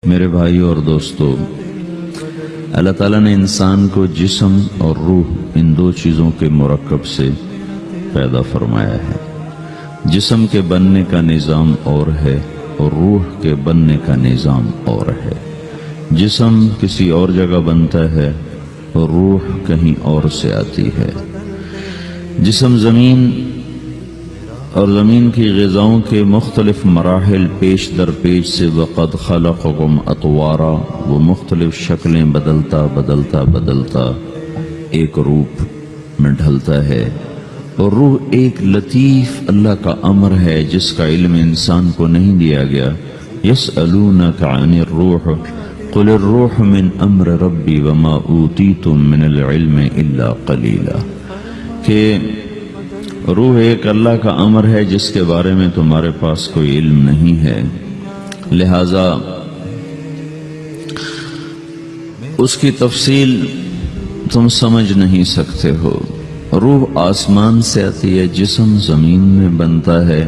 میرے بھائیو اور دوستو، اللہ تعالیٰ نے انسان کو جسم اور روح ان دو چیزوں کے مرکب سے پیدا فرمایا ہے۔ جسم کے بننے کا نظام اور ہے اور روح کے بننے کا نظام اور ہے۔ جسم کسی اور جگہ بنتا ہے اور روح کہیں اور سے آتی ہے۔ جسم زمین اور زمین کی غذاؤں کے مختلف مراحل پیش در پیش سے وقد خلقکم اطوارا، وہ مختلف شکلیں بدلتا بدلتا ایک روپ میں ڈھلتا ہے، اور روح ایک لطیف اللہ کا امر ہے جس کا علم انسان کو نہیں دیا گیا۔ یسألونک عن الروح قل الروح من امر ربی وما اوتیتم من العلم الا قلیلا، کہ روح ایک اللہ کا امر ہے جس کے بارے میں تمہارے پاس کوئی علم نہیں ہے، لہذا اس کی تفصیل تم سمجھ نہیں سکتے ہو۔ روح آسمان سے آتی ہے، جسم زمین میں بنتا ہے،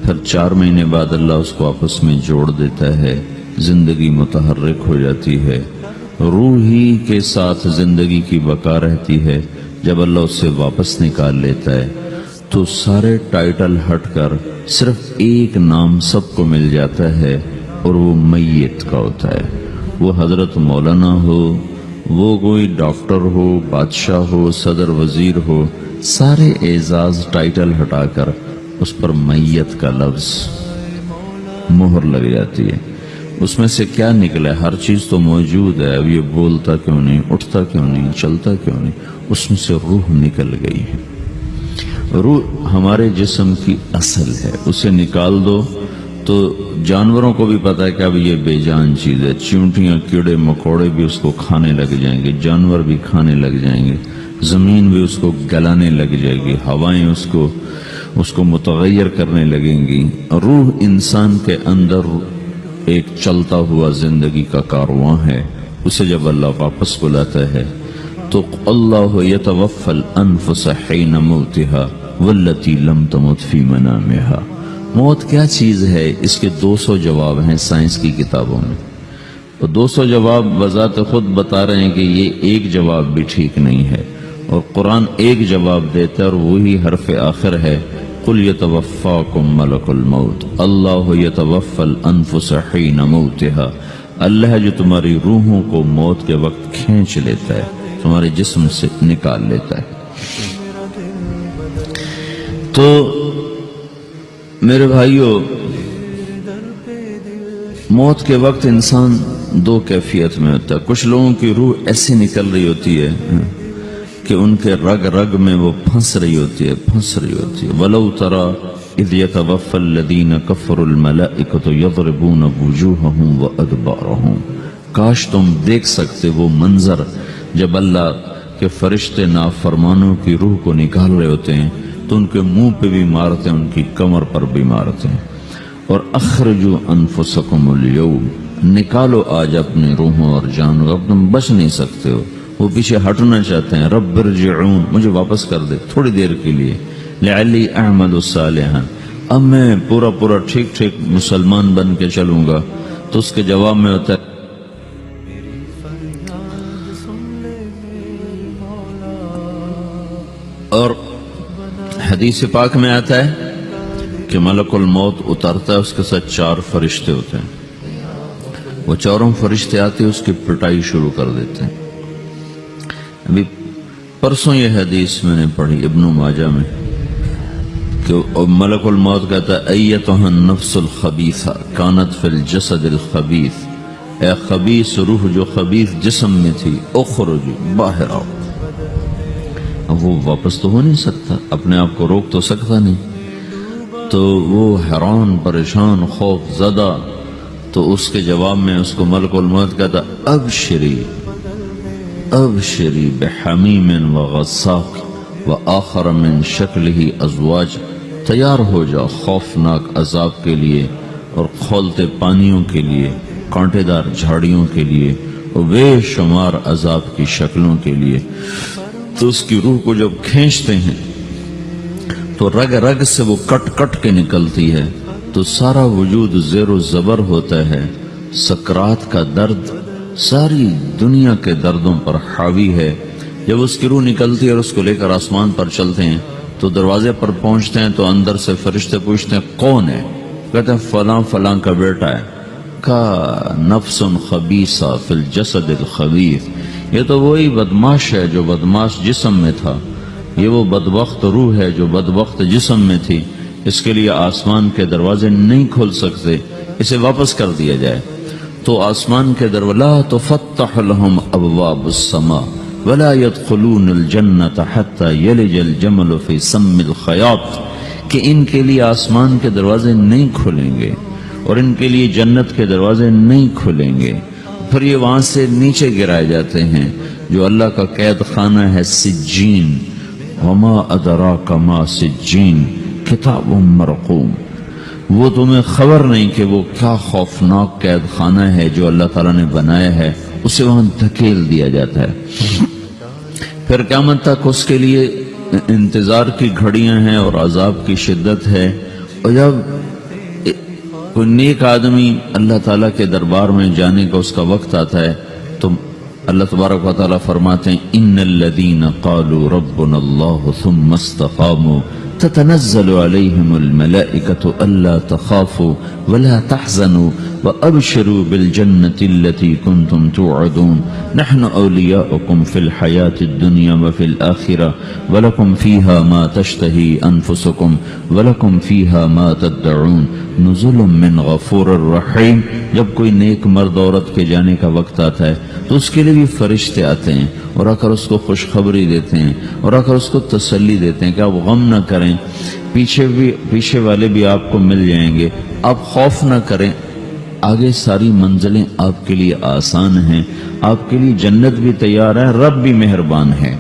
پھر 4 مہینے بعد اللہ اس کو آپس میں جوڑ دیتا ہے، زندگی متحرک ہو جاتی ہے۔ روح ہی کے ساتھ زندگی کی بقا رہتی ہے۔ جب اللہ اس سے واپس نکال لیتا ہے تو سارے ٹائٹل ہٹ کر صرف ایک نام سب کو مل جاتا ہے، اور وہ میت کا ہوتا ہے۔ وہ حضرت مولانا ہو، وہ کوئی ڈاکٹر ہو، بادشاہ ہو، صدر وزیر ہو، سارے اعزاز ٹائٹل ہٹا کر اس پر میت کا لفظ مہر لگ جاتی ہے۔ اس میں سے کیا نکلا ہے؟ ہر چیز تو موجود ہے، اب یہ بولتا کیوں نہیں، اٹھتا کیوں نہیں، چلتا کیوں نہیں؟ اس میں سے روح نکل گئی ہے۔ روح ہمارے جسم کی اصل ہے، اسے نکال دو تو جانوروں کو بھی پتا ہے کہ اب یہ بے جان چیز ہے، چیونٹیاں کیڑے مکوڑے بھی اس کو کھانے لگ جائیں گے، جانور بھی کھانے لگ جائیں گے، زمین بھی اس کو گلانے لگ جائے گی، ہوائیں اس کو متغیر کرنے لگیں گی۔ روح انسان کے اندر ایک چلتا ہوا زندگی کا کارواں ہے۔ اسے جب اللہ واپس بلاتا ہے تو اللہ یتوفی الانفس حین موتها والتی لم تمت فی منامها۔ موت کیا چیز ہے؟ اس کے 200 جواب ہیں سائنس کی کتابوں میں، اور 200 جواب بذات خود بتا رہے ہیں کہ یہ ایک جواب بھی ٹھیک نہیں ہے، اور قرآن ایک جواب دیتا ہے اور وہی حرف آخر ہے، قل یتوفاکم ملک الموت اللہ یتوفی الانفس حین موتها۔ اللہ ہے جو تمہاری روحوں کو موت کے وقت کھینچ لیتا ہے، تمہارے جسم سے نکال لیتا ہے۔ تو میرے بھائیو، موت کے وقت انسان 2 کیفیت میں ہوتا ہے۔ کچھ لوگوں کی روح ایسی نکل رہی ہوتی ہے کہ ان کے رگ رگ میں وہ پھنس رہی ہوتی ہے۔ وَلَوْ تَرَى اِذْ يَتَوَفَّى الَّذِينَ كَفَرُوا الْمَلَائِكَةُ يَضْرِبُونَ وُجُوهَهُمْ وَأَدْبَارَهُمْ۔ کاش تم دیکھ سکتے وہ منظر جب اللہ کے فرشتے نافرمانوں کی روح کو نکال رہے ہوتے ہیں تو ان کے منہ پہ بھی مارتے ہیں، ان کی کمر پر بھی مارتے ہیں۔ اور اخرجوا انفسکم اليوم، نکالو آج اپنے روحوں اور جانوں، اب تم بچ نہیں سکتے ہو۔ وہ پیچھے ہٹنا چاہتے ہیں، رب ارجعون، مجھے واپس کر دے تھوڑی دیر کے لیے، لعلی اعمل صالحا، اب میں پورا ٹھیک مسلمان بن کے چلوں گا۔ تو اس کے جواب میں ہوتا ہے اور حدیث پاک میں آتا ہے کہ ملک الموت اترتا ہے، اس کے ساتھ 4 فرشتے ہوتے ہیں۔ وہ 4 فرشتے آتے اس کی پٹائی شروع کر دیتے ہیں۔ ابھی پرسوں یہ حدیث میں نے پڑھی ابن ماجہ میں کہ ملک الموت کہتا ہے ایتھا النفس الخبیثہ کانت فی الجسد الخبیث، اے خبیث روح جو خبیث جسم میں تھی، اخرج، باہر آؤ۔ اب وہ واپس تو ہو نہیں سکتا، اپنے آپ کو روک تو سکتا نہیں، تو وہ حیران، پریشان، خوف زدہ، تو اس کے جواب میں اس کو ملک الموت کہتا ابشری بحمیم وغساق وآخر من شکلہ ازواج، تیار ہو جاؤ خوفناک عذاب کے لیے اور کھولتے پانیوں کے لیے، کانٹے دار جھاڑیوں کے لیے، اور بے شمار عذاب کی شکلوں کے لیے۔ تو اس کی روح کو جب کھینچتے ہیں تو رگ رگ سے وہ کٹ کے نکلتی ہے، تو سارا وجود زیر و زبر ہوتا ہے، سکرات کا درد ساری دنیا کے دردوں پر حاوی ہے۔ جب اس کی روح نکلتی ہے اور اس کو لے کر آسمان پر چلتے ہیں تو دروازے پر پہنچتے ہیں تو اندر سے فرشتے پوچھتے ہیں کون ہے؟ کہتے ہیں فلاں فلاں کا بیٹا ہے۔ کا نفس خبیثہ فی الجسد الخبیث، یہ تو وہی بدماش ہے جو بدماش جسم میں تھا، یہ وہ بدبخت روح ہے جو بدبخت جسم میں تھی، اس کے لیے آسمان کے دروازے نہیں کھل سکتے، اسے واپس کر دیا جائے۔ تو آسمان کے دروازے لا تفتح لهم ابواب السماء ولا يدخلون الجنة حتى يلج الجمل في سم الخياط، کہ ان کے لیے آسمان کے دروازے نہیں کھلیں گے اور ان کے لیے جنت کے دروازے نہیں کھلیں گے، پھر یہ وہاں سے نیچے گرائے جاتے ہیں جو اللہ کا قید خانہ ہے سجین۔ وما ادراک ما سجین کتاب مرقوم، وہ تمہیں خبر نہیں کہ وہ کیا خوفناک قید خانہ ہے جو اللہ تعالیٰ نے بنایا ہے، اسے وہاں دھکیل دیا جاتا ہے۔ پھر قیامت تک اس کے لیے انتظار کی گھڑیاں ہیں اور عذاب کی شدت ہے۔ اور جب کوئی نیک آدمی اللہ تعالیٰ کے دربار میں جانے کا اس کا وقت آتا ہے تو اللہ تبارک و تعالیٰ فرماتے ہیں ان الذین قالوا ربنا اللہ ثم استقاموا تتنزل علیہم الملائکۃ الا تخافوا ولا تحزنوا وابشروا بالجنة التي كنتم توعدون نحن اولیاؤکم فی الحیاة الدنیا وفی الآخرة ولکم فیہا ما تشتہی انفسکم ولکم فیہا ما تدعون نزل من غفور الرحیم۔ جب کوئی نیک مرد عورت کے جانے کا وقت آتا ہے تو اس کے لیے بھی فرشتے آتے ہیں اور آ کر اس کو خوشخبری دیتے ہیں اور آ کر اس کو تسلی دیتے ہیں کہ آپ غم نہ کریں، پیچھے والے بھی آپ کو مل جائیں گے، آپ خوف نہ کریں، آگے ساری منزلیں آپ کے لیے آسان ہیں، آپ کے لیے جنت بھی تیار ہے، رب بھی مہربان ہے۔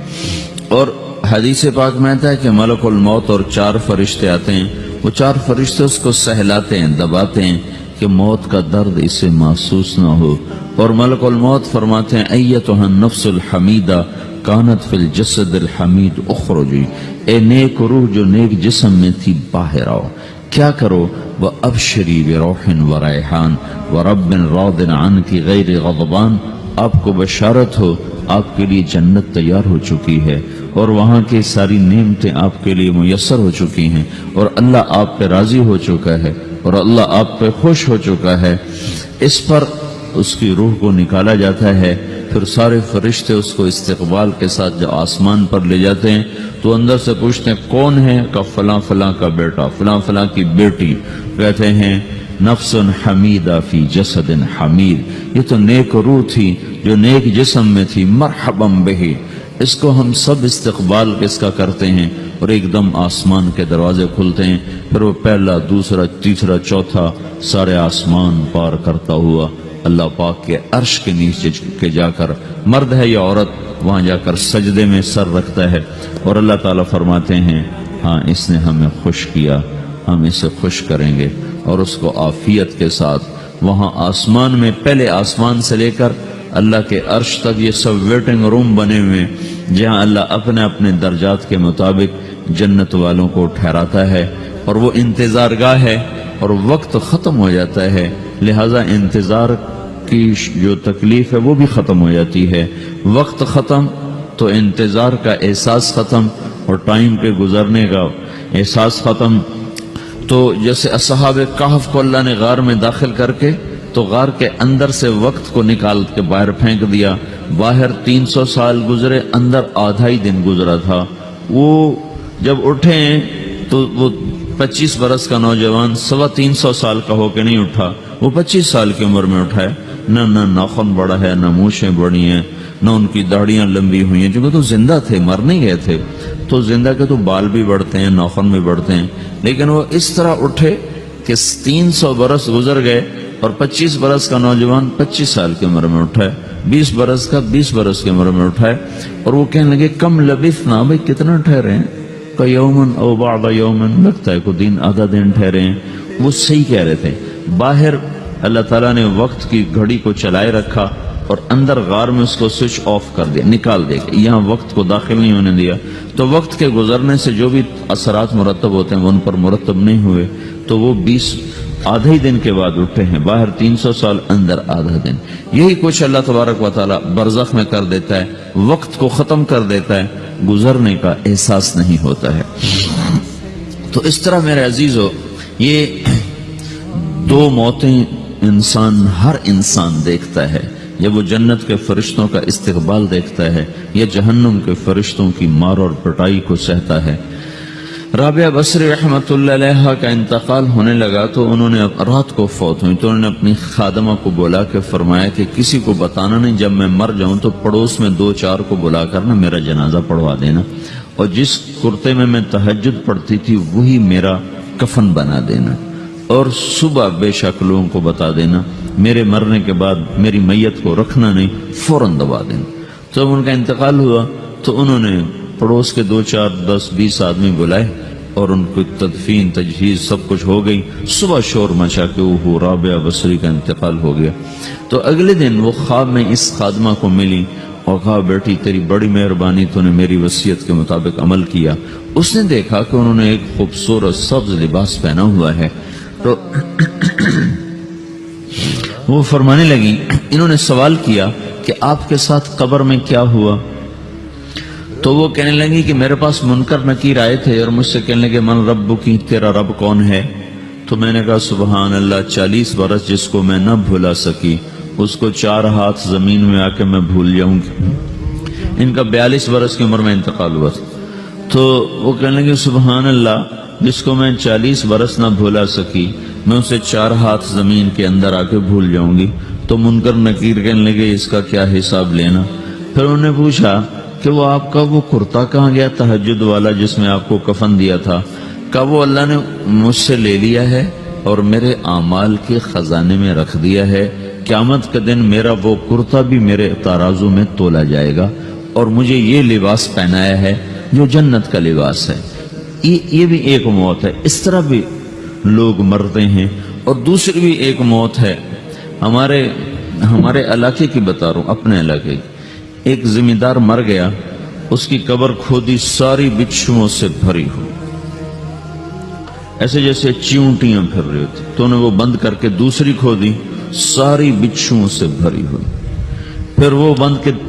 اور حدیث پاک میں آتا ہے کہ ملک الموت اور 4 فرشتے آتے ہیں، وہ 4 فرشتے اس کو سہلاتے ہیں، دباتے ہیں کہ موت کا درد اسے محسوس نہ ہو، اور ملک الموت فرماتے ہیں ایتھا النفس الحمیدہ کانت فی الجسد الحمید اخرجی، اے نیک روح جو نیک جسم میں تھی باہر آؤ، کیا کرو؟ وَأَبْشِرِي بِرَوْحٍ وَرَيْحَانٍ وَرَبٍّ رَاضٍ عَنْكِ غَيْرِ غَضْبَانٍ، آپ کو بشارت ہو آپ کے لیے جنت تیار ہو چکی ہے اور وہاں کی ساری نعمتیں آپ کے لیے میسر ہو چکی ہیں اور اللہ آپ پہ راضی ہو چکا ہے اور اللہ آپ پہ خوش ہو چکا ہے۔ اس پر اس کی روح کو نکالا جاتا ہے، پھر سارے فرشتے اس کو استقبال کے ساتھ جب آسمان پر لے جاتے ہیں تو اندر سے پوچھتے ہیں کون ہے؟ کہ فلاں فلاں کا بیٹا، فلاں فلاں کی بیٹی۔ کہتے ہیں نفس حمیدہ فی جسد حمید، یہ تو نیک روح تھی جو نیک جسم میں تھی، مرحبا بہی، اس کو ہم سب استقبال کس کا کرتے ہیں، اور ایک دم آسمان کے دروازے کھلتے ہیں، پھر وہ پہلا دوسرا تیسرا چوتھا سارے آسمان پار کرتا ہوا اللہ پاک کے عرش کے نیچے کے جا کر، مرد ہے یا عورت، وہاں جا کر سجدے میں سر رکھتا ہے اور اللہ تعالیٰ فرماتے ہیں ہاں اس نے ہمیں خوش کیا، ہم اسے خوش کریں گے، اور اس کو عافیت کے ساتھ وہاں آسمان میں، پہلے آسمان سے لے کر اللہ کے عرش تک یہ سب ویٹنگ روم بنے ہوئے جہاں اللہ اپنے اپنے درجات کے مطابق جنت والوں کو ٹھہراتا ہے، اور وہ انتظار گاہ ہے اور وقت ختم ہو جاتا ہے، لہذا انتظار کی جو تکلیف ہے وہ بھی ختم ہو جاتی ہے۔ وقت ختم تو انتظار کا احساس ختم اور ٹائم کے گزرنے کا احساس ختم۔ تو جیسے اصحاب کہف کو اللہ نے غار میں داخل کر کے تو غار کے اندر سے وقت کو نکال کے باہر پھینک دیا، باہر 300 سال گزرے، اندر آدھا ہی دن گزرا تھا۔ وہ جب اٹھے تو وہ 25 برس کا نوجوان 325 سال کا ہو کے نہیں اٹھا، وہ 25 سال کی عمر میں اٹھا ہے، نہ ناخن بڑا ہے، نہ مونچھیں بڑی ہیں، نہ ان کی داڑیاں لمبی ہوئی ہیں، چونکہ تو زندہ تھے، مر نہیں گئے تھے، تو زندہ کے تو بال بھی بڑھتے ہیں، ناخن بھی بڑھتے ہیں، لیکن وہ اس طرح اٹھے کہ 300 برس گزر گئے اور 25 برس کا نوجوان 25 سال کی عمر میں اٹھا ہے، 20 برس کا 20 برس کی عمر میں اٹھا ہے، اور وہ کہنے لگے کم لبثنا، بھائی کتنا ٹھہرے ہیں؟ کہ یومن او بعد یومن، لگتا ہے کوئی دن آدھا دن ٹھہرے ہیں۔ وہ صحیح کہہ رہے تھے، باہر اللہ تعالیٰ نے وقت کی گھڑی کو چلائے رکھا اور اندر غار میں اس کو سوئچ آف کر دیا، نکال دیا، یہاں وقت کو داخل نہیں ہونے دیا، تو وقت کے گزرنے سے جو بھی اثرات مرتب ہوتے ہیں وہ ان پر مرتب نہیں ہوئے، تو وہ آدھے ہی دن کے بعد اٹھے ہیں، باہر 300 سال، اندر آدھا دن. یہی کچھ اللہ تبارک و تعالی برزخ میں کر دیتا ہے، وقت کو ختم کر دیتا ہے، گزرنے کا احساس نہیں ہوتا ہے. تو اس طرح میرے عزیزو، یہ دو موتیں ہر انسان دیکھتا ہے. جب وہ جنت کے فرشتوں کا استقبال دیکھتا ہے یا جہنم کے فرشتوں کی مار اور پٹائی کو سہتا ہے. رابعہ بصری رحمت اللہ علیہ کا انتقال ہونے لگا تو انہوں نے رات کو فوت ہوئی تو انہوں نے اپنی خادمہ کو بولا کہ فرمایا کہ کسی کو بتانا نہیں، جب میں مر جاؤں تو پڑوس میں 2-4 کو بلا کر نا میرا جنازہ پڑھوا دینا، اور جس کرتے میں تہجد پڑھتی تھی وہی میرا کفن بنا دینا، اور صبح بے شک لوگوں کو بتا دینا، میرے مرنے کے بعد میری میت کو رکھنا نہیں، فوراً دبا دینا. جب ان کا انتقال ہوا تو انہوں نے پڑوس کے 2-4-10-20 آدمی بلائے اور ان کو تدفین تجہیز سب کچھ ہو گئی. صبح شور مچا کہ وہ رابعہ بصری کا انتقال ہو گیا. تو اگلے دن وہ خواب میں اس خادمہ کو ملی اور کہا بیٹی تیری بڑی مہربانی، تو نے میری وصیت کے مطابق عمل کیا. اس نے دیکھا کہ انہوں نے ایک خوبصورت سبز لباس پہنا ہوا ہے. تو وہ فرمانے لگی، انہوں نے سوال کیا کہ آپ کے ساتھ قبر میں کیا ہوا؟ تو وہ کہنے لگی کہ میرے پاس منکر نکیر آئے تھے اور مجھ سے کہنے لگے من رب کی، تیرا رب کون ہے؟ تو میں نے کہا سبحان اللہ، 40 برس جس کو میں نہ بھولا سکی اس کو 4 ہاتھ زمین میں آ کے میں بھول جاؤں گی. ان کا 42 برس کی عمر میں انتقال ہوا تھا. تو وہ کہنے لگے سبحان اللہ، جس کو میں 40 برس نہ بھولا سکی میں اسے 4 ہاتھ زمین کے اندر آ کے بھول جاؤں گی. تو منکر نکیر کہنے لگے اس کا کیا حساب لینا؟ پھر انہوں نے پوچھا کہ وہ آپ کا وہ کرتا کہاں گیا تہجد والا جس میں آپ کو کفن دیا تھا؟ کہا وہ اللہ نے مجھ سے لے لیا ہے اور میرے اعمال کے خزانے میں رکھ دیا ہے. قیامت کے دن میرا وہ کرتا بھی میرے ترازو میں تولا جائے گا اور مجھے یہ لباس پہنایا ہے جو جنت کا لباس ہے. یہ بھی ایک موت ہے. اس طرح بھی لوگ مرتے ہیں. اور دوسری بھی ایک موت ہے، ہمارے علاقے کی بتا رہا ہوں، اپنے علاقے کی. ایک ذمہ دار مر گیا، اس کی قبر کھودی، ساری بچھوؤں سے بھری ہوئی، ایسے جیسے چیونٹیاں پھر رہی ہوتی. تو انہیں وہ بند کر کے دوسری کھودی، ساری بچھوؤں سے بھری ہوئی. پھر وہ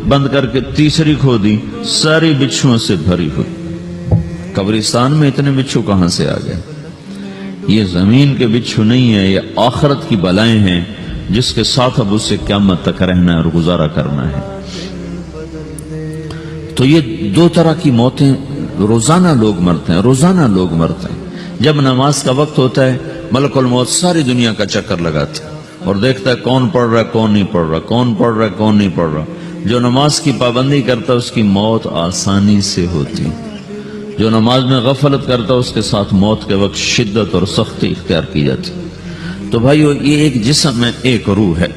بند کر کے تیسری کھودی، ساری بچھوؤں سے بھری ہوئی. قبرستان میں اتنے بچھو کہاں سے آ گئے؟ یہ زمین کے بچھو نہیں ہے، یہ آخرت کی بلائیں ہیں جس کے ساتھ اب اسے قیامت تک رہنا ہے اور گزارا کرنا ہے. تو یہ 2 طرح کی موتیں روزانہ لوگ مرتے ہیں، روزانہ لوگ مرتے ہیں. جب نماز کا وقت ہوتا ہے ملک الموت ساری دنیا کا چکر لگاتا ہے اور دیکھتا ہے کون پڑھ رہا ہے کون نہیں پڑھ رہا، کون پڑھ رہا ہے کون نہیں پڑھ رہا. جو نماز کی پابندی کرتا ہے اس کی موت آسانی سے ہوتی، جو نماز میں غفلت کرتا ہے اس کے ساتھ موت کے وقت شدت اور سختی اختیار کی جاتی. تو بھائیو، یہ ایک جسم میں ایک روح ہے.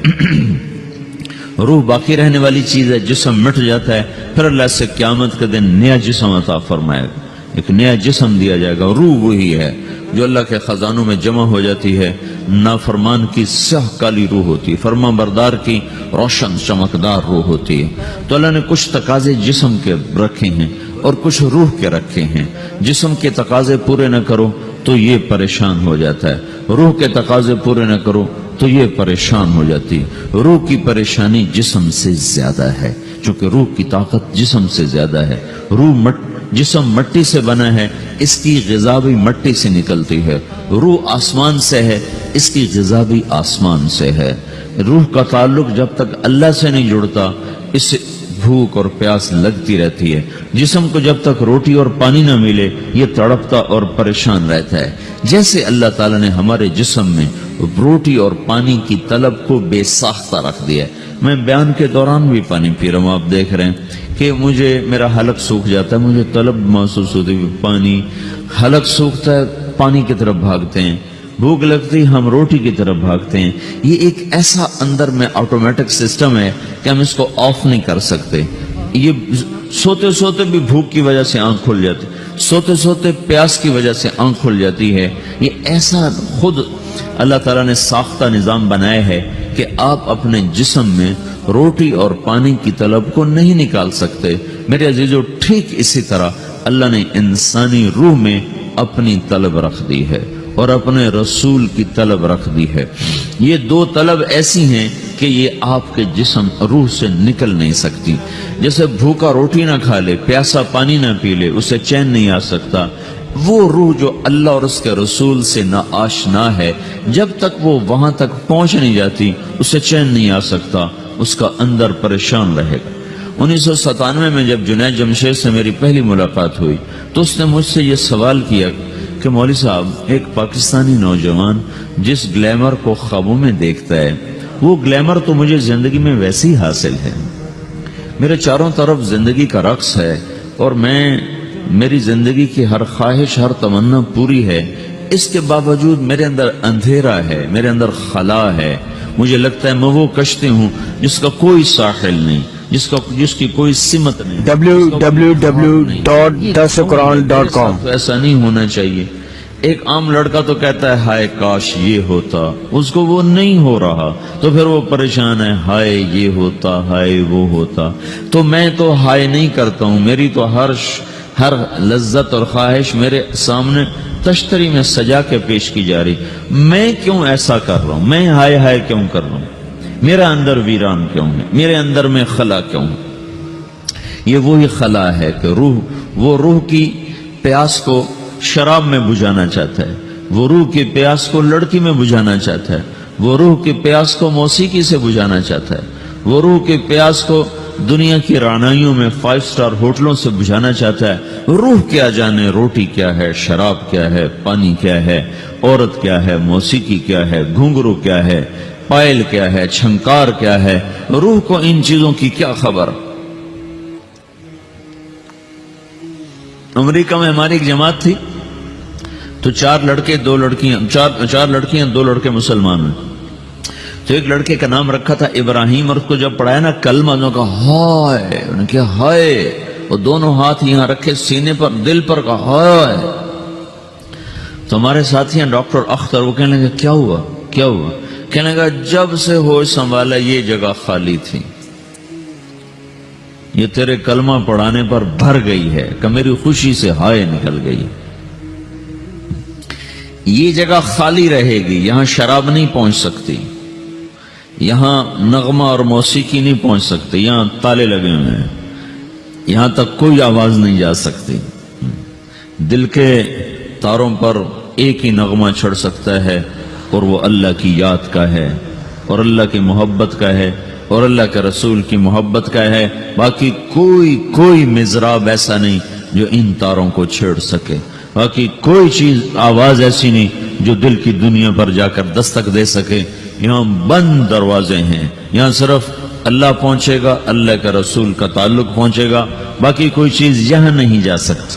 روح باقی رہنے والی چیز ہے، جسم مٹ جاتا ہے، پھر اللہ سے قیامت کے دن نیا جسم عطا فرمائے گا، ایک نیا جسم دیا جائے گا. روح وہی ہے جو اللہ کے خزانوں میں جمع ہو جاتی ہے. نافرمان کی سیاہ کالی روح ہوتی ہے، فرما بردار کی روشن چمکدار روح ہوتی ہے. تو اللہ نے کچھ تقاضے جسم کے رکھے ہیں اور کچھ روح کے رکھے ہیں. جسم کے تقاضے پورے نہ کرو تو یہ پریشان ہو جاتا ہے، روح کے تقاضے پورے نہ کرو تو یہ پریشان ہو جاتی. روح کی پریشانی جسم سے زیادہ ہے چونکہ روح کی طاقت جسم سے زیادہ ہے. جسم مٹی سے بنا ہے، اس کی غذا بھی مٹی سے نکلتی ہے. روح آسمان سے ہے، اس کی غذا بھی آسمان سے ہے. روح کا تعلق جب تک اللہ سے نہیں جڑتا اس سے بھوک اور پیاس لگتی رہتی ہے. جسم کو جب تک روٹی اور پانی نہ ملے یہ تڑپتا اور پریشان رہتا ہے. جیسے اللہ تعالیٰ نے ہمارے جسم میں روٹی اور پانی کی طلب کو بے ساختہ رکھ دیا ہے. میں بیان کے دوران بھی پانی پی رہا ہوں، آپ دیکھ رہے ہیں کہ میرا حلق سوکھ جاتا ہے، مجھے طلب محسوس ہوتی ہے پانی. حلق سوکھتا ہے پانی کی طرف بھاگتے ہیں، بھوک لگتی ہم روٹی کی طرف بھاگتے ہیں. یہ ایک ایسا اندر میں آٹومیٹک سسٹم ہے کہ ہم اس کو آف نہیں کر سکتے. یہ سوتے سوتے بھی بھوک کی وجہ سے آنکھ کھل جاتی، سوتے سوتے پیاس کی وجہ سے آنکھ کھل جاتی ہے. یہ ایسا خود اللہ تعالیٰ نے ساختہ نظام بنایا ہے کہ آپ اپنے جسم میں روٹی اور پانی کی طلب کو نہیں نکال سکتے. میرے عزیزو، ٹھیک اسی طرح اللہ نے انسانی روح میں اپنی طلب رکھ دی ہے. اور اپنے رسول کی طلب رکھ دی ہے۔ یہ دو طلب ایسی ہیں کہ یہ آپ کے جسم روح سے نکل نہیں سکتی۔ جیسے بھوکا روٹی نہ کھا لے، پیاسا پانی نہ پی لے، اسے چین نہیں آ سکتا، وہ روح جو اللہ اور اس کے رسول سے نہ آشنا ہے، جب تک وہ وہاں تک پہنچ نہیں جاتی اسے چین نہیں آ سکتا، اس کا اندر پریشان رہے گا۔ 1997 میں جب جنید جمشید سے میری پہلی ملاقات ہوئی تو اس نے مجھ سے یہ سوال کیا کہ مولوی صاحب، ایک پاکستانی نوجوان جس گلیمر کو خوابوں میں دیکھتا ہے، وہ گلیمر تو مجھے زندگی میں ویسے ہی حاصل ہے، میرے چاروں طرف زندگی کا رقص ہے، اور میری زندگی کی ہر خواہش، ہر تمنا پوری ہے، اس کے باوجود میرے اندر اندھیرا ہے، میرے اندر خلا ہے، مجھے لگتا ہے میں وہ کشتی ہوں جس کا کوئی ساحل نہیں، جس کی کوئی سمت نہیں۔ www.dasquran.com تو ایسا نہیں ہونا چاہیے۔ ایک عام لڑکا تو کہتا ہے ہائے کاش یہ ہوتا، اس کو وہ نہیں ہو رہا تو پھر وہ پریشان ہے، ہائے یہ ہوتا، ہائے وہ ہوتا۔ تو میں تو ہائے نہیں کرتا ہوں، میری تو ہر لذت اور خواہش میرے سامنے تشتری میں سجا کے پیش کی جا رہی، میں کیوں ایسا کر رہا ہوں؟ میں ہائے ہائے کیوں کر رہا ہوں؟ میرا اندر ویران کیوں ہے؟ میرے اندر میں خلا کیوں ہے؟ یہ وہی خلا ہے کہ وہ روح کی پیاس کو شراب میں بجھانا چاہتا ہے، وہ روح کی پیاس کو لڑکی میں بجھانا چاہتا ہے، وہ روح کی پیاس کو موسیقی سے بجھانا چاہتا ہے، وہ روح کی پیاس کو دنیا کی رعنائیوں میں 5 اسٹار ہوٹلوں سے بجھانا چاہتا ہے۔ روح کیا جانے روٹی کیا ہے، شراب کیا ہے، پانی کیا ہے، عورت کیا ہے، موسیقی کیا ہے، گھنگرو کیا ہے، پائل کیا ہے، چھنکار کیا ہے، روح کو ان چیزوں کی کیا خبر؟ امریکہ میں ہماری ایک جماعت تھی تو 4 لڑکے 2 لڑکیاں، 4 لڑکیاں 2 لڑکے مسلمان ہیں۔ تو ایک لڑکے کا نام رکھا تھا ابراہیم، اور اس کو جب پڑھایا نا کلمہ، انہوں نے کہا ہائے، انہوں نے کہا ہائے، اور دونوں ہاتھ یہاں رکھے سینے پر، دل پر، کہا ہائے۔ تو ہمارے ساتھی ہیں ڈاکٹر اختر، وہ کہنے لگے کیا ہوا کیا ہوا؟ کہنے لگا جب سے ہوش سنبھالا یہ جگہ خالی تھی، یہ تیرے کلمہ پڑھانے پر بھر گئی ہے کہ میری خوشی سے ہائے نکل گئی۔ یہ جگہ خالی رہے گی، یہاں شراب نہیں پہنچ سکتی، یہاں نغمہ اور موسیقی نہیں پہنچ سکتی، یہاں تالے لگے ہوئے ہیں، یہاں تک کوئی آواز نہیں جا سکتی۔ دل کے تاروں پر ایک ہی نغمہ چڑھ سکتا ہے، اور وہ اللہ کی یاد کا ہے، اور اللہ کی محبت کا ہے، اور اللہ کے رسول کی محبت کا ہے۔ باقی کوئی مضراب ایسا نہیں جو ان تاروں کو چھیڑ سکے، باقی کوئی چیز، آواز ایسی نہیں جو دل کی دنیا پر جا کر دستک دے سکے۔ یہاں بند دروازے ہیں، یہاں صرف اللہ پہنچے گا، اللہ کے رسول کا تعلق پہنچے گا، باقی کوئی چیز یہاں نہیں جا سکتی۔